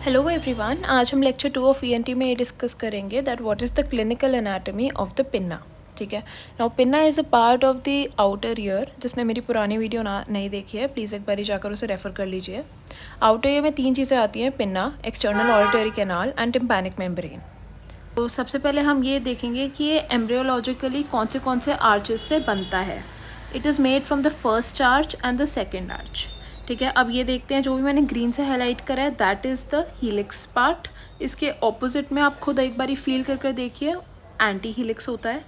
Hello everyone, आज हम lecture 2 of ENT में ये डिस्कस करेंगे that what is the clinical anatomy of the pinna. ठीक है। Now pinna is a part of the outer ear. जिसने मेरी पुरानी वीडियो नहीं देखी है, प्लीज़ एक बार जाकर उसे रेफ़र कर लीजिए। आउटर ईयर में 3 चीज़ें आती हैं: pinna, external auditory canal and tympanic membrane. तो सबसे पहले हम ये देखेंगे कि ये एम्ब्रियोलॉजिकली कौन से आर्चेस से बनता है। It is made from the first arch and the second arch. ठीक है। अब ये देखते हैं, जो भी मैंने ग्रीन से हाईलाइट करा है that is the helix part. इसके ऑपोजिट में आप खुद एक बारी फील कर देखिए, एंटी हीलिक्स होता है।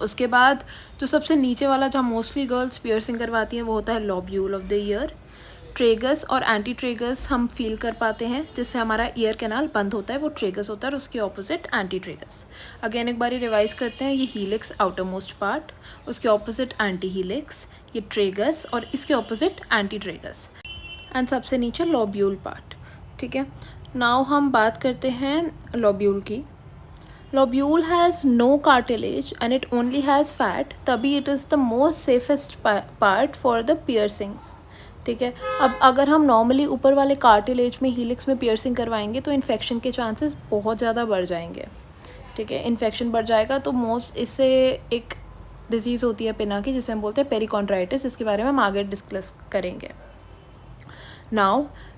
उसके बाद जो सबसे नीचे वाला, जहाँ मोस्टली गर्ल्स पियर्सिंग करवाती हैं, वो होता है lobule of the year. Tragus और एंटी ट्रेगस हम फील कर पाते हैं, जिससे हमारा ईयर कैनाल बंद होता है, वो ट्रेगस होता है, और उसके ऑपोजिट एंटी ट्रेगस। अगेन एक बारी रिवाइज करते हैं, ये हीलिक्स आउटर मोस्ट पार्ट, उसके ऑपोजिट एंटी हीलिक्स, ये ट्रेगस, और इसके ऑपोजिट एंटी ट्रेगस, एंड सबसे नीचे लॉब्यूल पार्ट। ठीक है। नाउ हम बात करते हैं लॉब्यूल की। Lobule has no cartilage and it only has fat, तभी it is the most safest part for the piercings. ठीक है। अब अगर हम नॉर्मली ऊपर वाले कार्टिलेज में, हीलिक्स में पियर्सिंग करवाएंगे तो इन्फेक्शन के चांसेस बहुत ज़्यादा बढ़ जाएंगे। ठीक है। इन्फेक्शन बढ़ जाएगा तो इससे एक डिजीज़ होती है पिन्ना की, जिसे हम बोलते हैं पेरिकॉन्ड्राइटिस। इसके बारे में हम आगे डिस्कस करेंगे। Now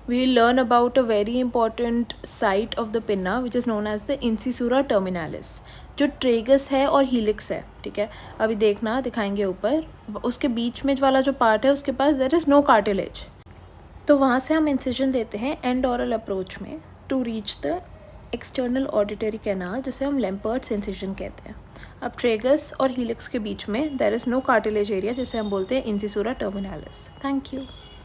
we will learn about a very important site of the pinna which is known as the incisura terminalis, जो ट्रेगस है और हीलिक्स है। ठीक है। अभी देखना, दिखाएंगे ऊपर, उसके बीच में वाला जो पार्ट है उसके पास देयर इज़ नो कार्टिलेज। तो वहाँ से हम इंसिजन देते हैं एंड ऑरल अप्रोच में to reach the external auditory canal, जिसे हम लैम्पर्ट्स इंसिजन कहते हैं। अब ट्रेगस और हीलिक्स के बीच में there is no cartilage area, जिसे हम बोलते हैं इंसिसुरा टर्मिनालिस। Thank you.